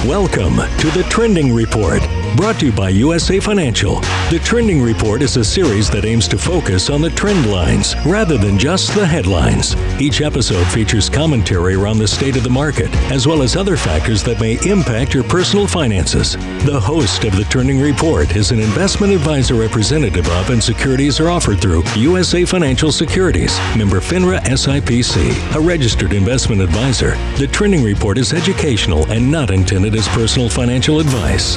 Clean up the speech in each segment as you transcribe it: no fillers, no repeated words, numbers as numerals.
Welcome to the Trending Report, brought to you by USA Financial. The Trending Report is a series that aims to focus on the trend lines rather than just the headlines. Each episode features commentary around the state of the market, as well as other factors that may impact your personal finances. The host of the Trending Report is an investment advisor representative of and securities are offered through USA Financial Securities, member FINRA SIPC, a registered investment advisor. The Trending Report is educational and not intended as personal financial advice.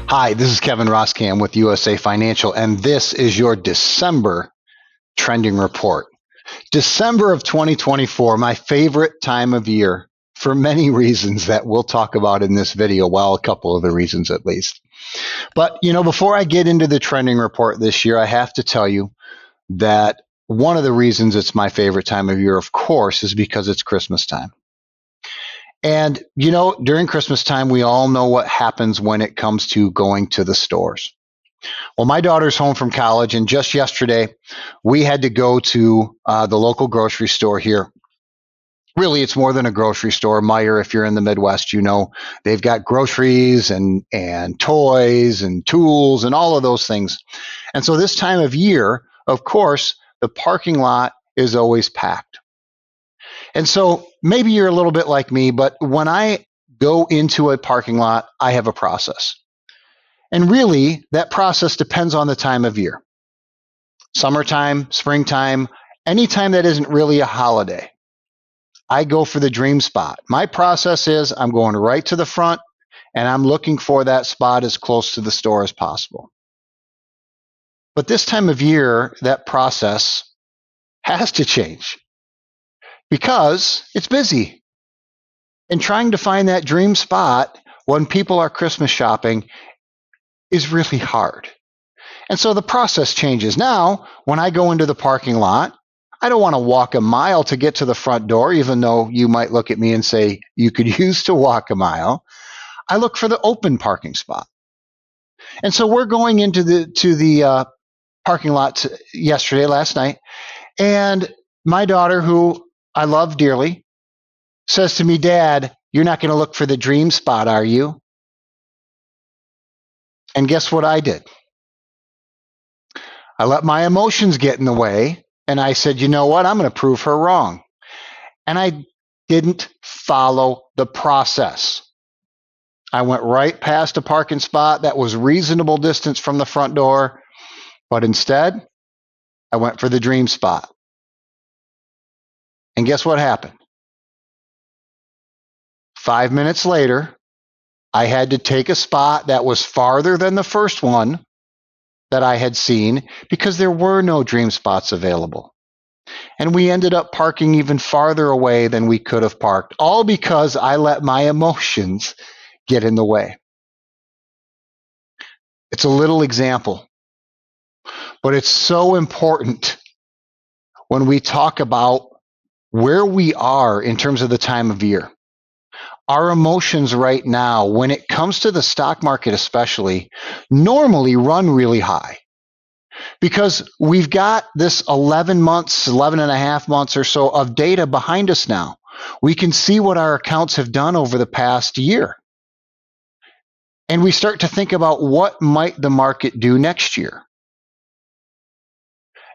Hi, this is Kevin Roskam with USA Financial, and this is your December Trending Report. December of 2024, my favorite time of year for many reasons that we'll talk about in this video, well, a couple of the reasons at least. But, before I get into the Trending Report this year, I have to tell you that one of the reasons it's my favorite time of year, of course, is because it's Christmas time. And, during Christmas time, we all know what happens when it comes to going to the stores. Well, my daughter's home from college, and just yesterday, we had to go to the local grocery store here. Really, it's more than a grocery store. Meijer, if you're in the Midwest, they've got groceries and toys and tools and all of those things. And so this time of year, of course, the parking lot is always packed. And so maybe you're a little bit like me, but when I go into a parking lot, I have a process. And really, that process depends on the time of year. Summertime, springtime, anytime that isn't really a holiday, I go for the dream spot. My process is I'm going right to the front, and I'm looking for that spot as close to the store as possible. But this time of year, that process has to change, because it's busy. And trying to find that dream spot when people are Christmas shopping is really hard. And so the process changes. Now, when I go into the parking lot, I don't want to walk a mile to get to the front door, even though you might look at me and say you could use to walk a mile. I look for the open parking spot. And so we're going into the parking lot last night, and my daughter, who I love dearly, says to me, "Dad, you're not going to look for the dream spot, are you?" And guess what I did? I let my emotions get in the way, and I said, you know what? I'm going to prove her wrong. And I didn't follow the process. I went right past a parking spot that was reasonable distance from the front door, but instead, I went for the dream spot. And guess what happened? 5 minutes later, I had to take a spot that was farther than the first one that I had seen because there were no dream spots available. And we ended up parking even farther away than we could have parked, all because I let my emotions get in the way. It's a little example, but it's so important when we talk about where we are in terms of the time of year. Our emotions right now, when it comes to the stock market especially, normally run really high because we've got this 11 and a half months or so of data behind us now. We can see what our accounts have done over the past year. And we start to think about what might the market do next year.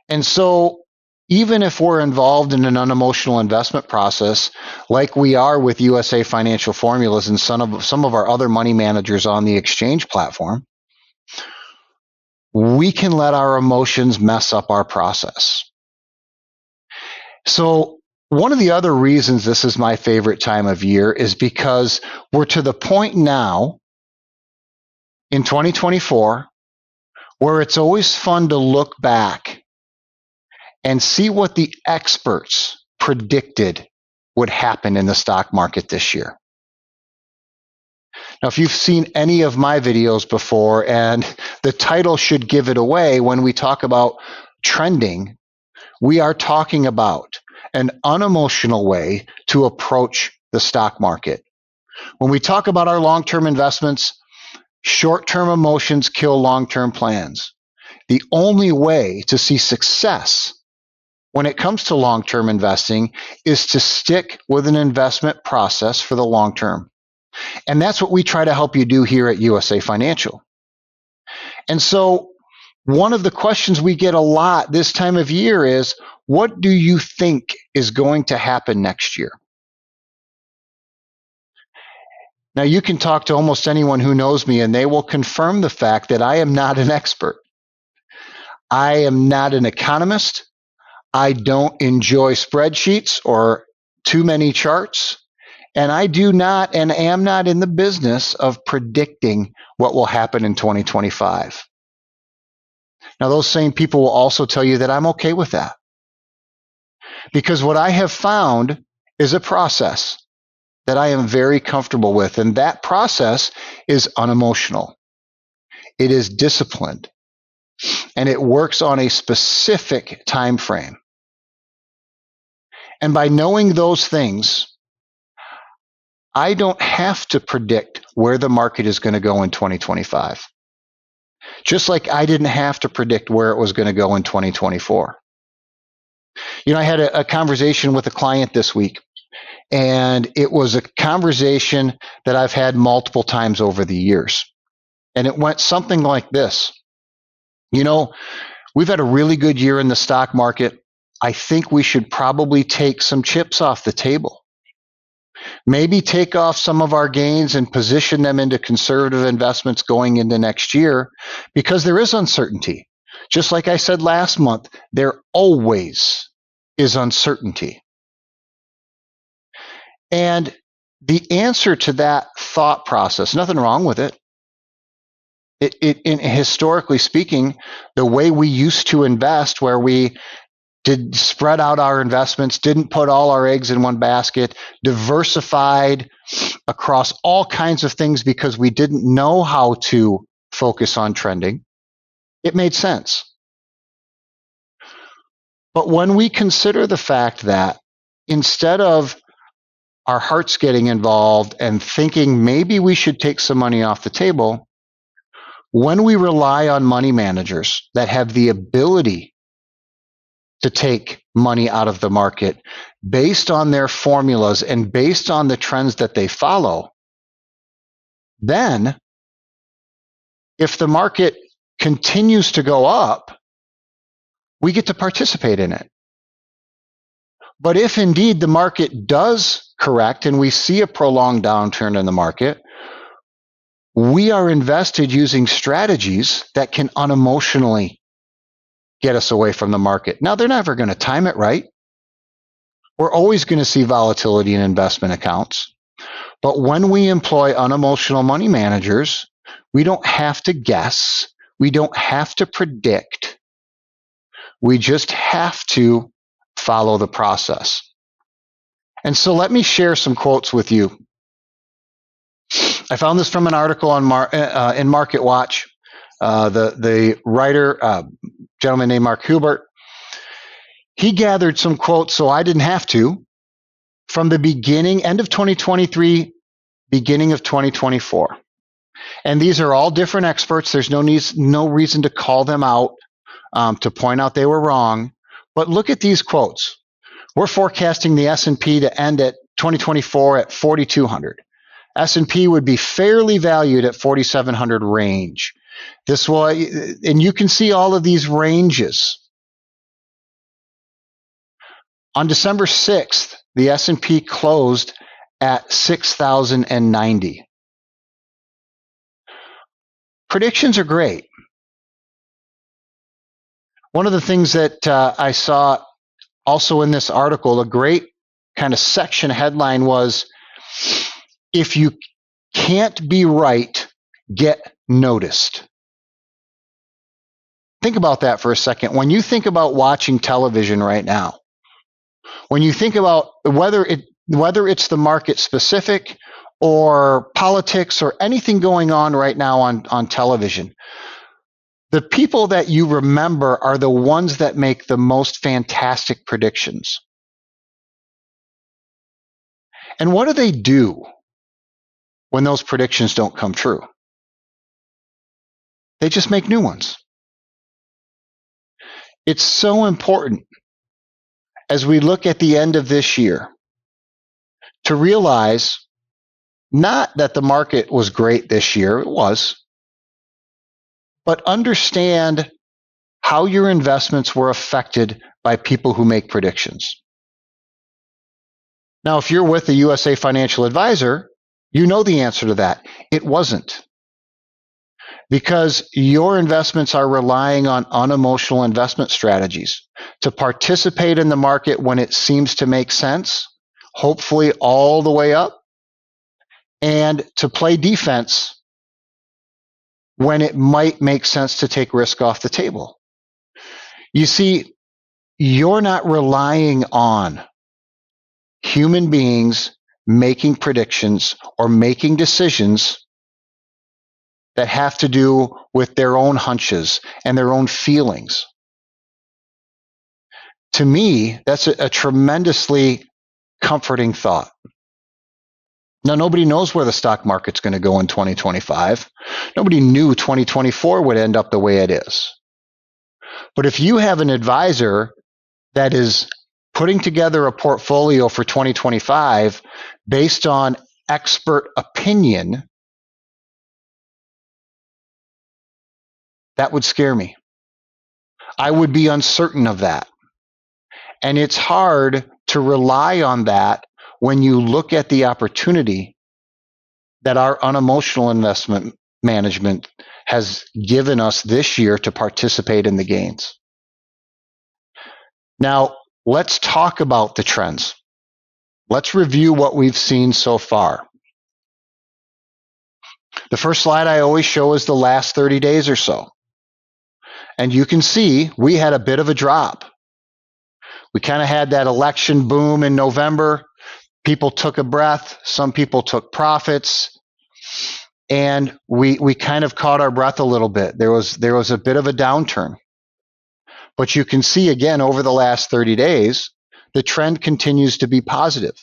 And so even if we're involved in an unemotional investment process, like we are with USA Financial Formulas and some of our other money managers on the exchange platform, we can let our emotions mess up our process. So one of the other reasons this is my favorite time of year is because we're to the point now in 2024 where it's always fun to look back and see what the experts predicted would happen in the stock market this year. Now, if you've seen any of my videos before, and the title should give it away, when we talk about trending, we are talking about an unemotional way to approach the stock market. When we talk about our long-term investments, short-term emotions kill long-term plans. The only way to see success when it comes to long-term investing is to stick with an investment process for the long term. And that's what we try to help you do here at USA Financial. And so one of the questions we get a lot this time of year is, what do you think is going to happen next year? Now, you can talk to almost anyone who knows me, and they will confirm the fact that I am not an expert. I am not an economist. I don't enjoy spreadsheets or too many charts. And I do not and am not in the business of predicting what will happen in 2025. Now, those same people will also tell you that I'm okay with that. Because what I have found is a process that I am very comfortable with. And that process is unemotional. It is disciplined. And it works on a specific time frame. And by knowing those things, I don't have to predict where the market is going to go in 2025. Just like I didn't have to predict where it was going to go in 2024. I had a conversation with a client this week, and it was a conversation that I've had multiple times over the years. And it went something like this. We've had a really good year in the stock market. I think we should probably take some chips off the table. Maybe take off some of our gains and position them into conservative investments going into next year, because there is uncertainty. Just like I said last month, there always is uncertainty. And the answer to that thought process, nothing wrong with it. Historically speaking, the way we used to invest, where we did spread out our investments, didn't put all our eggs in one basket, diversified across all kinds of things because we didn't know how to focus on trending, it made sense. But when we consider the fact that instead of our hearts getting involved and thinking maybe we should take some money off the table, when we rely on money managers that have the ability to take money out of the market based on their formulas and based on the trends that they follow, then if the market continues to go up, we get to participate in it. But if indeed the market does correct and we see a prolonged downturn in the market, we are invested using strategies that can unemotionally get us away from the market. Now, they're never going to time it right. We're always going to see volatility in investment accounts. But when we employ unemotional money managers, we don't have to guess. We don't have to predict. We just have to follow the process. And so let me share some quotes with you. I found this from an article on in Market Watch. The writer, gentleman named Mark Hubert, he gathered some quotes, so I didn't have to, from the end of 2023, beginning of 2024. And these are all different experts. There's no reason to call them out, to point out they were wrong. But look at these quotes. We're forecasting the S&P to end at 2024 at 4,200. S&P would be fairly valued at 4,700 range. This will, and you can see all of these ranges. On December 6th, the S&P closed at 6,090. Predictions are great. One of the things that I saw also in this article, a great kind of section headline was, if you can't be right, get noticed. Think about that for a second. When you think about watching television right now, when you think about whether it's the market specific or politics or anything going on right now on television, the people that you remember are the ones that make the most fantastic predictions. And what do they do when those predictions don't come true? They just make new ones. It's so important as we look at the end of this year to realize Not that the market was great this year, it was, but understand how your investments were affected by people who make predictions. Now, if you're with a USA financial advisor, you know the answer to that. It wasn't. Because your investments are relying on unemotional investment strategies to participate in the market when it seems to make sense, hopefully all the way up, and to play defense when it might make sense to take risk off the table. You see, you're not relying on human beings making predictions or making decisions that have to do with their own hunches and their own feelings. To me, that's a tremendously comforting thought. Now, nobody knows where the stock market's going to go in 2025. Nobody knew 2024 would end up the way it is. But if you have an advisor that is putting together a portfolio for 2025 based on expert opinion, that would scare me. I would be uncertain of that. And it's hard to rely on that when you look at the opportunity that our unemotional investment management has given us this year to participate in the gains. Now, let's talk about the trends. Let's review what we've seen so far. The first slide I always show is the last 30 days or so. And you can see we had a bit of a drop. We kind of had that election boom in November. People took a breath. Some people took profits. And we kind of caught our breath a little bit. There was a bit of a downturn. But you can see again over the last 30 days, the trend continues to be positive.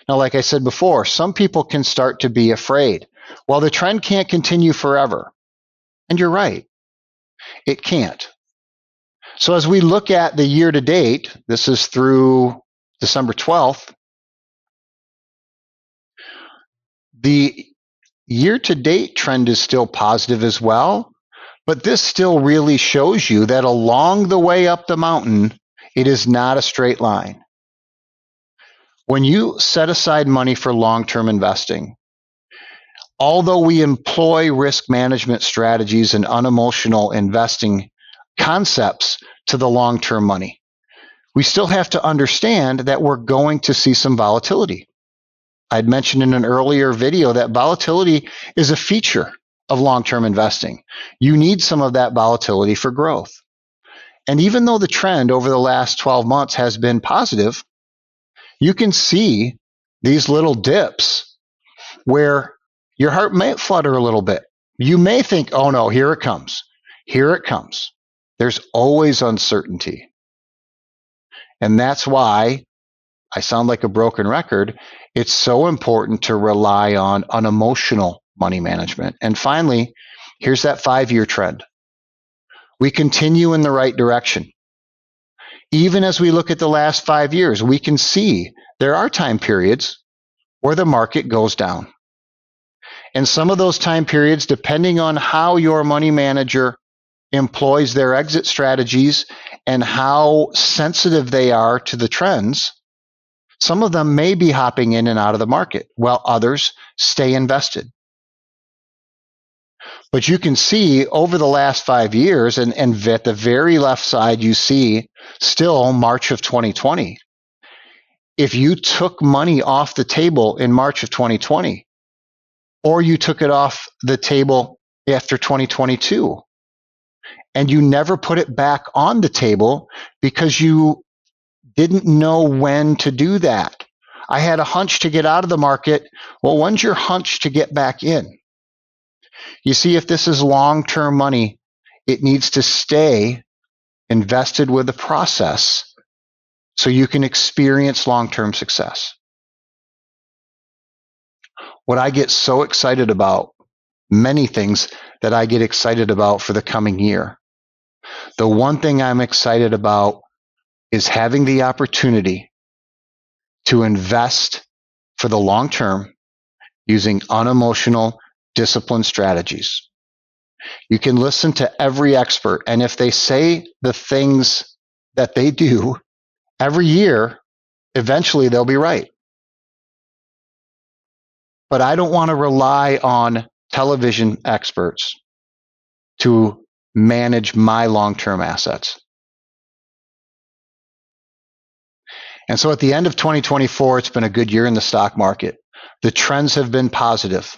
Now, like I said before, some people can start to be afraid. Well, the trend can't continue forever. And you're right. It can't. So as we look at the year to date, this is through December 12th, the year to date trend is still positive as well, but this still really shows you that along the way up the mountain, it is not a straight line. When you set aside money for long-term investing, although we employ risk management strategies and unemotional investing concepts to the long-term money, we still have to understand that we're going to see some volatility. I'd mentioned in an earlier video that volatility is a feature of long-term investing. You need some of that volatility for growth. And even though the trend over the last 12 months has been positive, you can see these little dips where your heart may flutter a little bit. You may think, oh no, here it comes. Here it comes. There's always uncertainty. And that's why I sound like a broken record. It's so important to rely on unemotional money management. And finally, here's that 5-year trend. We continue in the right direction. Even as we look at the last 5 years, we can see there are time periods where the market goes down. And some of those time periods, depending on how your money manager employs their exit strategies and how sensitive they are to the trends, some of them may be hopping in and out of the market, while others stay invested. But you can see over the last 5 years, and at the very left side, you see still March of 2020. If you took money off the table in March of 2020, or you took it off the table after 2022, and you never put it back on the table because you didn't know when to do that. I had a hunch to get out of the market. Well, when's your hunch to get back in? You see, if this is long-term money, it needs to stay invested with the process so you can experience long-term success. What I get so excited about, many things that I get excited about for the coming year. The one thing I'm excited about is having the opportunity to invest for the long term using unemotional, disciplined strategies. You can listen to every expert, and if they say the things that they do every year, eventually they'll be right. But I don't want to rely on television experts to manage my long-term assets. And so at the end of 2024, it's been a good year in the stock market. The trends have been positive.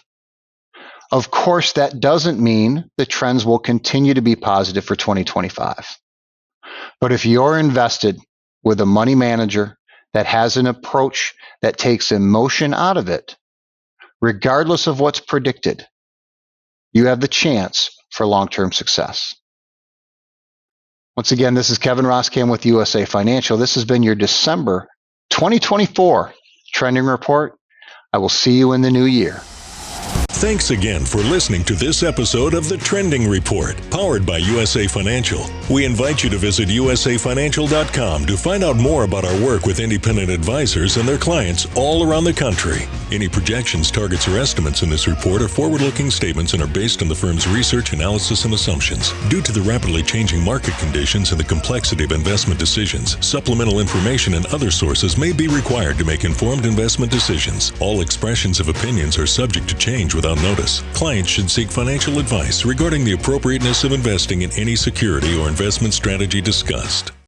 Of course, that doesn't mean the trends will continue to be positive for 2025. But if you're invested with a money manager that has an approach that takes emotion out of it, regardless of what's predicted, you have the chance for long-term success. Once again, this is Kevin Roskam with USA Financial. This has been your December 2024 Trending Report. I will see you in the new year. Thanks again for listening to this episode of the Trending Report, powered by USA Financial. We invite you to visit usafinancial.com to find out more about our work with independent advisors and their clients all around the country. Any projections, targets, or estimates in this report are forward-looking statements and are based on the firm's research, analysis, and assumptions. Due to the rapidly changing market conditions and the complexity of investment decisions, supplemental information and other sources may be required to make informed investment decisions. All expressions of opinions are subject to change without notice. Clients should seek financial advice regarding the appropriateness of investing in any security or investment strategy discussed.